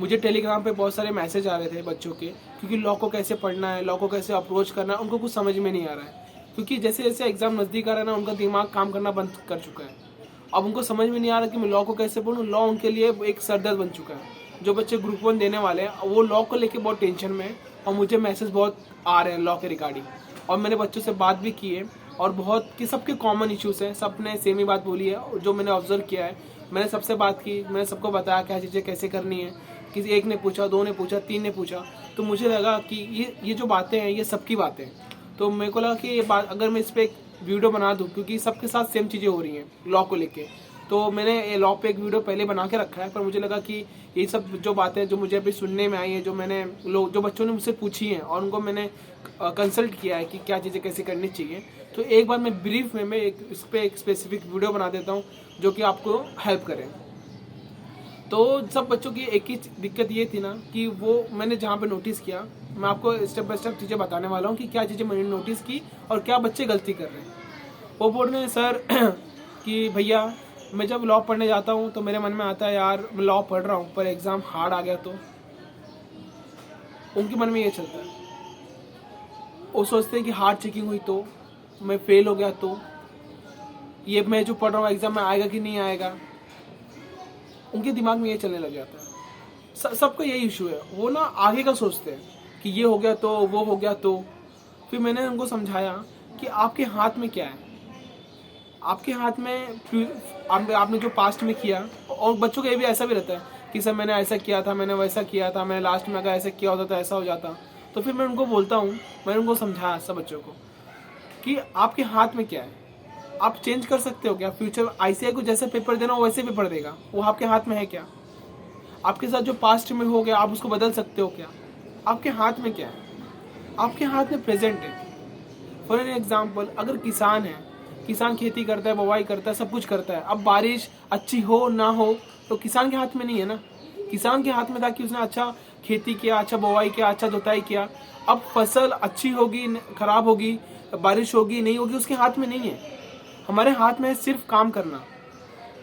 मुझे टेलीग्राम पे बहुत सारे मैसेज आ रहे थे बच्चों के, क्योंकि लॉ को कैसे पढ़ना है, लॉ को कैसे अप्रोच करना है, उनको कुछ समझ में नहीं आ रहा है। क्योंकि जैसे जैसे एग्जाम नज़दीक आ रहा है ना, उनका दिमाग काम करना बंद कर चुका है। अब उनको समझ में नहीं आ रहा कि मैं लॉ को कैसे पढ़ूँ। लॉ उनके लिए एक सरदर्द बन चुका है। जो बच्चे ग्रुप 1 देने वाले हैं वो लॉ को लेके बहुत टेंशन में है, और मुझे मैसेज बहुत आ रहे हैं लॉ के रिगार्डिंग। और मैंने बच्चों से बात भी की है, और बहुत कि सबके कॉमन इश्यूज़ हैं, सब ने सेम ही बात बोली है। और जो मैंने ऑब्जर्व किया है, मैंने सबसे बात की, मैंने सबको बताया क्या चीज़ें कैसे करनी है। किसी एक ने पूछा, 2 ने पूछा, 3 ने पूछा, तो मुझे लगा कि ये जो बातें हैं ये सबकी बातें हैं। तो मेरे को लगा कि ये बात अगर मैं इस पर एक वीडियो बना दूँ, क्योंकि सबके साथ सेम चीज़ें हो रही हैं लॉ को लेके, तो मैंने लॉ पे एक वीडियो पहले बना के रखा है। पर मुझे लगा कि ये सब जो बातें जो मुझे अभी सुनने में आई है, जो मैंने जो बच्चों ने मुझसे पूछी हैं और उनको मैंने कंसल्ट किया है कि क्या चीज़ें कैसे करनी चाहिए, तो एक बार मैं ब्रीफ में मैं इस पर एक स्पेसिफिक वीडियो बना देता हूँ जो कि आपको हेल्प करे। तो सब बच्चों की एक ही दिक्कत ये थी ना कि वो मैंने जहाँ पे नोटिस किया, मैं आपको स्टेप बाय स्टेप चीज़ें बताने वाला हूँ कि क्या चीज़ें मैंने नोटिस की और क्या बच्चे गलती कर रहे हैं। वो बोल रहे हैं सर कि भैया मैं जब लॉ पढ़ने जाता हूँ तो मेरे मन में आता है यार मैं लॉ पढ़ रहा हूँ पर एग्ज़ाम हार्ड आ गया तो। उनके मन में ये चलता है, वो सोचते हैं कि हार्ड चेकिंग हुई तो, मैं फेल हो गया तो, ये मैं जो पढ़ रहा हूँ एग्ज़ाम में आएगा कि नहीं आएगा। उनके दिमाग में ये चलने लग जाता है। सबका यही इशू है, वो ना आगे का सोचते हैं कि ये हो गया तो, वो हो गया तो। फिर मैंने उनको समझाया कि आपके हाथ में क्या है, आपके हाथ में आपने जो पास्ट में किया। और बच्चों का ये भी ऐसा भी रहता है कि सर मैंने ऐसा किया था, मैंने वैसा किया था, मैंने लास्ट में अगर ऐसा किया होता तो ऐसा हो जाता। तो फिर मैं उनको बोलता हूँ, मैंने उनको समझाया सब बच्चों को कि आपके हाथ में क्या है, आप चेंज कर सकते हो क्या। फ्यूचर ICAI को जैसे पेपर देना हो वैसे पेपर देगा, वो आपके हाथ में है क्या। आपके साथ जो पास्ट में हो गया आप उसको बदल सकते हो क्या। आपके हाथ में क्या है, आपके हाथ में प्रेजेंट है। फॉर एन एग्जाम्पल, अगर किसान है, किसान खेती करता है, बुवाई करता है, सब कुछ करता है। अब बारिश अच्छी हो ना हो तो किसान के हाथ में नहीं है ना। किसान के हाथ में था कि उसने अच्छा खेती किया, अच्छा बुवाई किया, अच्छा जुताई किया। अब फसल अच्छी होगी, खराब होगी, बारिश होगी, नहीं होगी, उसके हाथ में नहीं है। हमारे हाथ में है सिर्फ काम करना।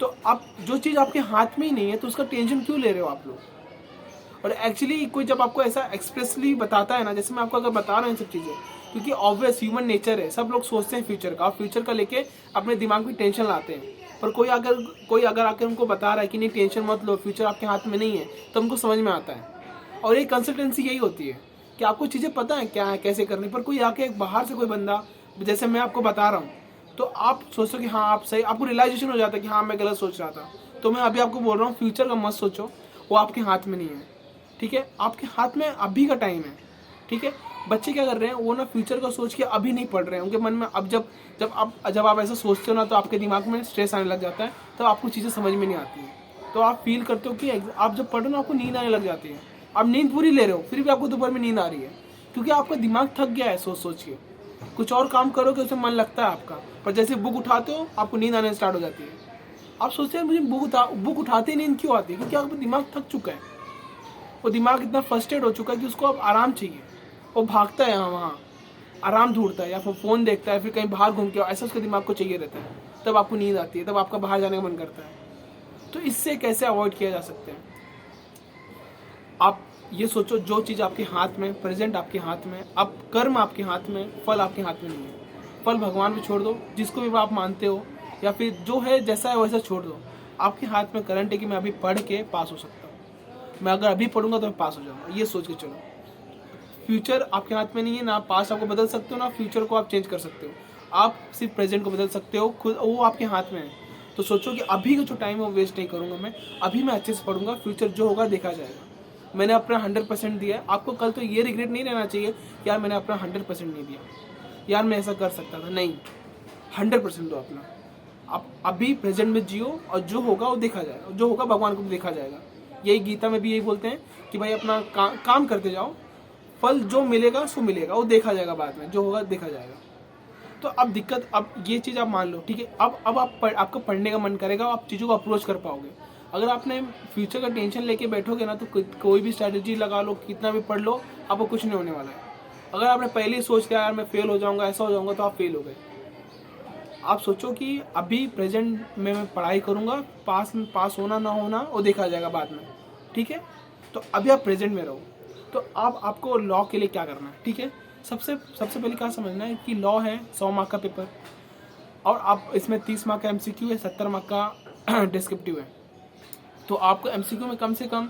तो अब जो चीज़ आपके हाथ में ही नहीं है तो उसका टेंशन क्यों ले रहे हो आप लोग। और एक्चुअली कोई जब आपको ऐसा एक्सप्रेसली बताता है ना, जैसे मैं आपको अगर बता रहा हूँ सब चीज़ें, क्योंकि ऑब्वियस ह्यूमन नेचर है, सब लोग सोचते हैं फ्यूचर का, फ्यूचर का लेके अपने दिमाग में टेंशन लाते हैं। पर कोई अगर आकर उनको बता रहा है कि नहीं टेंशन मत लो, फ्यूचर आपके हाथ में नहीं है, तो उनको समझ में आता है। और एक कंसल्टेंसी यही होती है कि आपको चीज़ें पता है क्या है, कैसे करनी। पर कोई आके बाहर से कोई बंदा, जैसे मैं आपको बता रहा हूँ, तो आप सोचो कि हाँ आप सही, आपको रियलाइजेशन हो जाता है कि हाँ मैं गलत सोच रहा था। तो मैं अभी आपको बोल रहा हूँ फ्यूचर का मत सोचो, वो आपके हाथ में नहीं है। ठीक है, आपके हाथ में अभी का टाइम है। ठीक है, बच्चे क्या कर रहे हैं, वो ना फ्यूचर का सोच के अभी नहीं पढ़ रहे हैं। उनके मन में अब जब आप ऐसा सोचते हो ना, तो आपके दिमाग में स्ट्रेस आने लग जाता है, तो आपको चीज़ें समझ में नहीं आती हैं। तो आप फील करते हो कि आप जब पढ़ो ना आपको नींद आने लग जाती है। आप नींद पूरी ले रहे हो फिर भी आपको दोपहर में नींद आ रही है, क्योंकि आपका दिमाग थक गया है सोच सोच के। कुछ और काम करोगे उसमें मन लगता है आपका, पर जैसे बुक उठाते हो आपको नींद आने स्टार्ट हो जाती है। आप सोचते हैं मुझे बुक उठाते ही नींद क्यों आती है, क्योंकि आपका दिमाग थक चुका है। वो दिमाग इतना फर्स्टेड हो चुका है कि उसको अब आराम चाहिए। वो भागता है यहाँ वहाँ, आराम ढूंढता है, या फिर फ़ोन देखता है, फिर कहीं बाहर घूम के ऐसा उसके दिमाग को चाहिए रहता है। तब आपको नींद आती है, तब आपका बाहर जाने का मन करता है। तो इससे कैसे अवॉइड किया जा सकता है। आप ये सोचो, जो चीज़ आपके हाथ में, प्रेजेंट आपके हाथ में, अब कर्म आपके हाथ में, फल आपके हाथ में नहीं है। फल भगवान पे छोड़ दो, जिसको भी आप मानते हो, या फिर जो है जैसा है वैसा छोड़ दो। आपके हाथ में करंट है कि मैं अभी पढ़ के पास हो सकता हूँ, मैं अगर अभी पढ़ूंगा तो मैं पास हो जाऊंगा, ये सोच के चलो। फ्यूचर आपके हाथ में नहीं है ना, आप पास्ट आपको बदल सकते हो ना फ्यूचर को आप चेंज कर सकते हो। आप सिर्फ प्रेजेंट को बदल सकते हो, खुद वो आपके हाथ में है। तो सोचो कि अभी का जो टाइम है वो वेस्ट नहीं करूंगा मैं, अभी मैं अच्छे से पढ़ूंगा, फ्यूचर जो होगा देखा जाएगा। मैंने अपना 100% दिया है। आपको कल तो ये रिग्रेट नहीं रहना चाहिए कि यार मैंने अपना 100% नहीं दिया, यार मैं ऐसा कर सकता था। नहीं, 100% दो अपना। आप अभी प्रेजेंट में जियो, और जो होगा वो देखा जाएगा, जो होगा भगवान को भी देखा जाएगा। यही गीता में भी यही बोलते हैं कि भाई अपना काम करते जाओ, फल जो मिलेगा सो मिलेगा, वो देखा जाएगा बाद में, जो होगा देखा जाएगा। तो अब दिक्कत, अब ये चीज़ आप मान लो, ठीक है। अब आपको पढ़ने का मन करेगा, आप चीज़ों को अप्रोच कर पाओगे। अगर आपने फ्यूचर का टेंशन लेके बैठोगे ना, तो कोई भी स्ट्रैटेजी लगा लो, कितना भी पढ़ लो, आपको कुछ नहीं होने वाला है। अगर आपने पहले ही सोच लिया यार मैं फेल हो जाऊंगा, ऐसा हो जाऊंगा, तो आप फेल हो गए। आप सोचो कि अभी प्रेजेंट में मैं पढ़ाई करूंगा, पास होना ना होना वो देखा जाएगा बाद में। ठीक है, तो अभी आप प्रेजेंट में रहो। तो आपको लॉ के लिए क्या करना है, ठीक है। सबसे पहले क्या समझना है कि लॉ है 100 मार्क का पेपर, और आप इसमें 30 मार्क का MCQ है, 70 मार्क का डिस्क्रिप्टिव है। तो आपको MCQ में कम से कम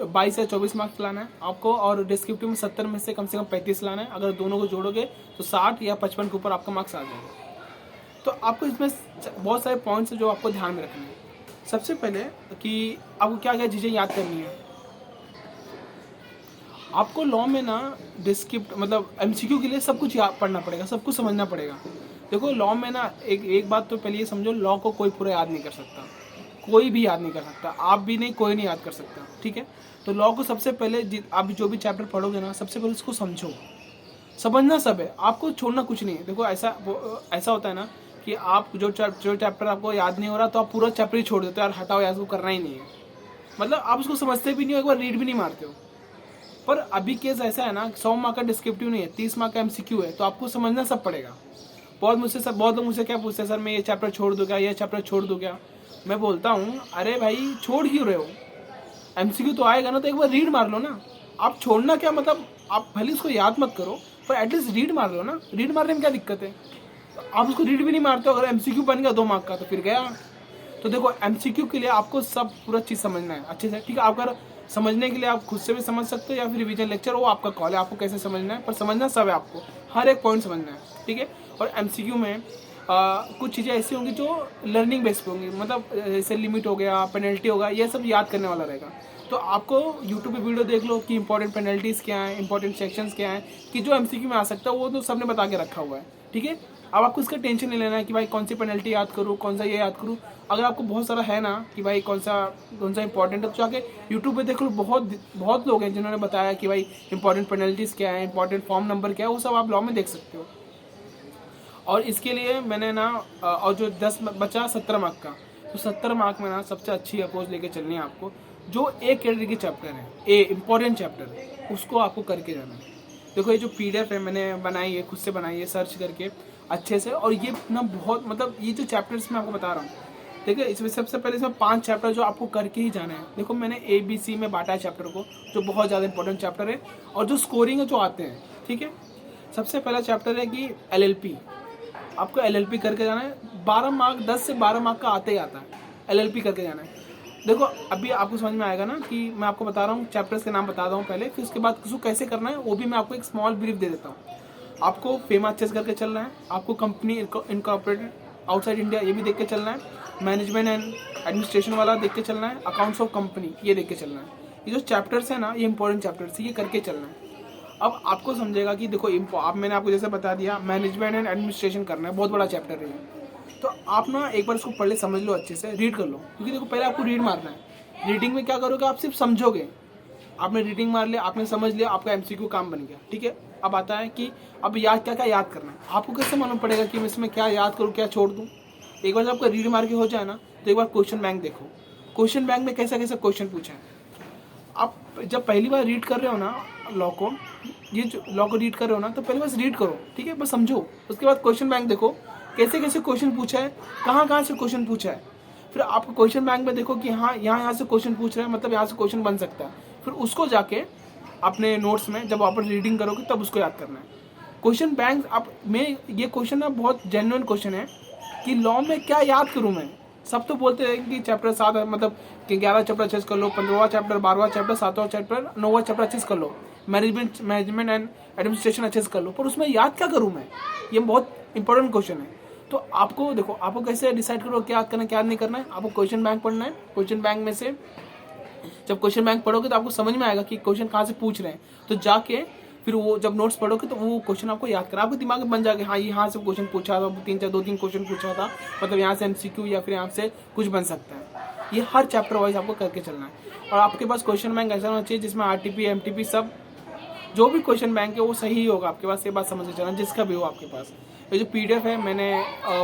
22 या 24 मार्क्स लाना है आपको, और डिस्क्रिप्टिव में 70 में से कम 35 लाना है। अगर दोनों को जोड़ोगे तो 60 या 55 के ऊपर आपका मार्क्स आ जाएगा। तो आपको इसमें बहुत सारे पॉइंट्स जो आपको ध्यान में रखने हैं। सबसे पहले कि आपको क्या क्या चीज़ें याद करनी है। आपको लॉ में ना डिस्क्रिप्ट मतलब MCQ के लिए सब कुछ याद पढ़ना पड़ेगा, सब कुछ समझना पड़ेगा। देखो लॉ में ना एक बात तो पहले ये समझो, लॉ को कोई पूरा याद नहीं कर सकता, कोई भी याद नहीं कर सकता, आप भी नहीं, कोई नहीं याद कर सकता, ठीक है। तो लॉ को सबसे पहले आप जो भी चैप्टर पढ़ोगे ना, सबसे पहले उसको समझो, समझना सब है, आपको छोड़ना कुछ नहीं है। देखो ऐसा होता है ना कि आप जो चैप्टर आपको याद नहीं हो रहा तो आप पूरा चैप्टर ही छोड़ देते हो, यार हटाओ यार, उसको करना ही नहीं है, मतलब आप उसको समझते भी नहीं हो, एक बार रीड भी नहीं मारते हो। पर अभी केस ऐसा है ना, 100 मार्क का डिस्क्रिप्टिव नहीं है, 30 मार्क का MCQ है, तो आपको समझना सब पड़ेगा। बहुत लोग मुझसे क्या पूछते हैं, सर मैं ये चैप्टर छोड़ दूँ क्या, ये चैप्टर छोड़ दूँ क्या। मैं बोलता हूँ अरे भाई छोड़ क्यों रहे हो, MCQ तो आएगा ना, तो एक बार रीड मार लो ना। आप छोड़ना क्या मतलब, आप भले उसको याद मत करो पर एटलीस्ट रीड मार लो ना। रीड मारने में क्या दिक्कत है, आप उसको रीड भी नहीं मारते हो, अगर MCQ बन गया 2 मार्क का तो फिर गया। तो देखो MCQ के लिए आपको सब पूरा चीज़ समझना है अच्छे से, ठीक है। आप अगर समझने के लिए आप खुद से भी समझ सकते हो या फिर रिवीजन लेक्चर, वो आपका कॉल है, आपको कैसे समझना है, पर समझना सब है, आपको हर एक पॉइंट समझना है, ठीक है। और MCQ में कुछ चीज़ें ऐसी होंगी जो लर्निंग बेस पे होंगी, मतलब जैसे लिमिट हो गया, पेनल्टी होगा, ये सब याद करने वाला रहेगा। तो आपको यूट्यूब पे वीडियो देख लो कि इंपॉर्टेंट पेनल्टीज़ क्या हैं, इंपॉर्टेंट सेक्शंस क्या हैं, कि जो MCQ में आ सकता है वो तो सबने बता के रखा हुआ है, ठीक है। अब आपको इसका टेंशन नहीं लेना है कि भाई कौन सी पेनल्टी याद करूँ, कौन सा ये याद करूँ। अगर आपको बहुत सारा है ना कि भाई कौन सा इंपॉर्टेंट है, तो जाके यूट्यूब पे देख लो, बहुत लोग हैं जिन्होंने बताया कि भाई इंपॉर्टेंट पेनल्टीज़ क्या है, इंपॉर्टेंट फॉर्म नंबर क्या है, वो सब आप लॉ में देख सकते हो। और इसके लिए मैंने ना और जो 10 बचा 70 मार्क का, तो 70 मार्क में ना सबसे अच्छी अप्रोच लेके चलनी है आपको। जो एक कैटेगरी के चैप्टर है, इंपॉर्टेंट चैप्टर, उसको आपको करके जाना है। देखो ये जो PDF है मैंने बनाई है, खुद से बनाई है सर्च करके अच्छे से, और ये ना बहुत मतलब ये जो चैप्टर्स मैं आपको बता रहा हूँ, देखिए इसमें सबसे पहले इसमें 5 चैप्टर जो आपको करके ही जाना है। देखो मैंने ABC में बांटा है चैप्टर को, जो बहुत ज़्यादा इंपॉर्टेंट चैप्टर है, और जो स्कोरिंग है जो आते हैं, ठीक है। सबसे पहला चैप्टर है कि LLP, आपको LLP करके जाना है। 12 मार्क 10 से 12 मार्क का आते ही आता है, LLP करके जाना है। देखो अभी आपको समझ में आएगा ना कि मैं आपको बता रहा हूँ, चैप्टर्स के नाम बता रहा हूँ पहले, फिर उसके बाद उसको कैसे करना है वो भी मैं आपको एक स्मॉल ब्रीफ दे देता हूँ। आपको फेमा अच्छे से करके चलना है, आपको कंपनी इनकॉर्पोरेटेड आउटसाइड इंडिया ये भी देख के चलना है, मैनेजमेंट एंड एडमिनिस्ट्रेशन वाला देख के चलना है, अकाउंट्स ऑफ कंपनी ये देख के चलना है। ये जो चैप्टर्स है ना, ये इंपॉर्टेंट चैप्टर्स है, ये करके चलना है। अब आपको समझेगा कि देखो आप मैंने आपको जैसे बता दिया, मैनेजमेंट एंड एडमिनिस्ट्रेशन करना है, बहुत बड़ा चैप्टर है ये। तो आप ना एक बार इसको पढ़ ले, समझ लो अच्छे से, रीड कर लो, क्योंकि देखो पहले आपको रीड मारना है। रीडिंग में क्या करोगे, आप सिर्फ समझोगे। आपने रीडिंग मार लिया, आपने समझ लिया, आपका MCQ काम बन गया, ठीक है। अब आता है कि अब याद क्या क्या याद करना है। आपको कैसे मालूम पड़ेगा कि मैं इसमें क्या याद करूँ, क्या छोड़ दूँ। एक बार जब आपका रीड मार के हो जाए ना, तो एक बार क्वेश्चन बैंक देखो, क्वेश्चन बैंक में कैसा कैसा क्वेश्चन पूछा है। आप जब पहली बार रीड कर रहे हो ना लॉ को, ये जो लॉ को रीड कर रहे हो ना, तो पहले बस रीड करो, ठीक है, बस समझो। उसके बाद क्वेश्चन बैंक देखो, कैसे कैसे क्वेश्चन पूछा है, कहाँ कहाँ से क्वेश्चन पूछा है। फिर आप क्वेश्चन बैंक में देखो कि हाँ यहाँ से क्वेश्चन पूछ रहे हैं, मतलब यहाँ से क्वेश्चन बन सकता है। फिर उसको जाके अपने नोट्स में जब आप रीडिंग करोगे तब उसको याद करना है। क्वेश्चन बैंक आप में ये क्वेश्चन ना बहुत जेन्युइन क्वेश्चन है कि लॉ में क्या याद करूँ मैं। सब तो बोलते हैं कि चैप्टर 7 मतलब कि 11 चैप्टर अच्छे से कर लो, 15वां चैप्टर, 12वां चैप्टर, 7वां चैप्टर, 9वां चैप्टर अच्छे से कर लो, मैनेजमेंट एंड एडमिनिस्ट्रेशन अच्छे से कर लो, पर उसमें याद क्या करूँ मैं, ये बहुत इंपॉर्टेंट क्वेश्चन है। तो आपको देखो, आपको कैसे डिसाइड करो क्या याद करना क्या नहीं करना है। आपको क्वेश्चन बैंक पढ़ना है, क्वेश्चन बैंक में से जब क्वेश्चन बैंक पढ़ोगे तो आपको समझ में आएगा कि क्वेश्चन कहाँ से पूछ रहे हैं। तो जाके फिर वो जब नोट्स पढ़ोगे तो वो क्वेश्चन आपको याद करा, आपके दिमाग में बन जाएगा, हाँ यहाँ से क्वेश्चन पूछा था, 2-3 क्वेश्चन पूछा था, मतलब यहाँ से MCQ या फिर यहाँ से कुछ बन सकता है। ये हर चैप्टर वाइज आपको करके चलना है। और आपके पास क्वेश्चन बैंक ऐसा होना चाहिए जिसमें RTP MTP सब जो भी क्वेश्चन बैंक है वो सही होगा आपके पास। ये बात समझ के चलना, जिसका भी हो आपके पास। ये जो PDF है मैंने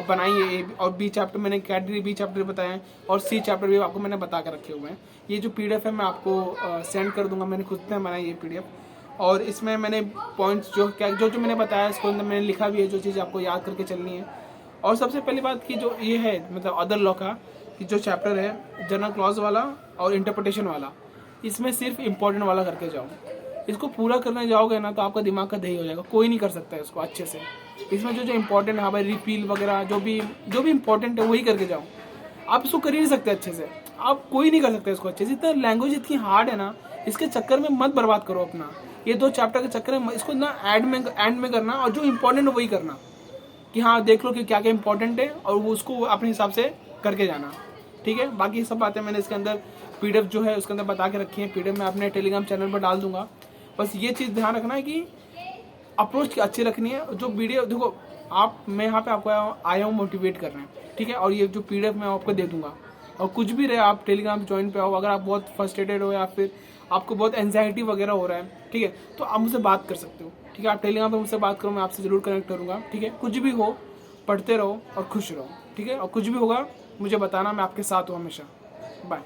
बनाई है, और B चैप्टर मैंने कैटेगरी B चैप्टर बताए हैं, और C चैप्टर भी आपको मैंने बता कर रखे हुए हैं। ये जो PDF है मैं आपको सेंड कर दूंगा, मैंने खुद से बनाई ये PDF। और इसमें मैंने पॉइंट्स जो मैंने बताया इसको अंदर मैंने लिखा भी है, जो चीज़ आपको याद करके चलनी है। और सबसे पहली बात कि जो ये है मतलब अदर लॉ का कि जो चैप्टर है जनरल क्लॉज वाला और इंटरप्रिटेशन वाला, इसमें सिर्फ इम्पोर्टेंट वाला करके जाओ। इसको पूरा करने जाओगे ना तो आपका दिमाग का दही हो जाएगा, कोई नहीं कर सकता है इसको अच्छे से। इसमें जो जो इम्पोर्टेंट, हाँ भाई रिपील वगैरह जो भी इम्पोर्टेंट है वही करके जाओ। आप इसको कर ही नहीं सकते अच्छे से, आप कोई नहीं कर सकते इसको अच्छे से। इतना लैंग्वेज इतनी हार्ड है ना, इसके चक्कर में मत बर्बाद करो अपना। ये 2 चैप्टर के चक्कर में इसको ना एंड में करना, और जो इम्पोर्टेंट है वही करना, कि हाँ देख लो कि क्या क्या इंपॉर्टेंट है और वो उसको अपने हिसाब से करके जाना, ठीक है। बाकी सब बातें मैंने इसके अंदर पीडीएफ जो है उसके अंदर बता के रखी है। पीडीएफ मैं अपने टेलीग्राम चैनल पर डाल दूंगा। बस ये चीज़ ध्यान रखना है कि अप्रोच अच्छी रखनी है। जो वीडियो देखो, मैं यहाँ पे आपको आया हूँ मोटिवेट करना है, ठीक है। और ये जो पीडीएफ मैं आपको दे दूंगा, और कुछ भी रहे आप टेलीग्राम ज्वाइन पे आओ। अगर आप बहुत फ्रस्ट्रेटेड हो या फिर आपको बहुत एंजाइटी वगैरह हो रहा है, ठीक है, तो आप मुझसे बात कर सकते हो, ठीक है। आप टेलीग्राम पे मुझसे बात करो, मैं आपसे जरूर कनेक्ट करूँगा, ठीक है। कुछ भी हो, पढ़ते रहो और खुश रहो, ठीक है। और कुछ भी होगा मुझे बताना, मैं आपके साथ हूँ हमेशा। बाय।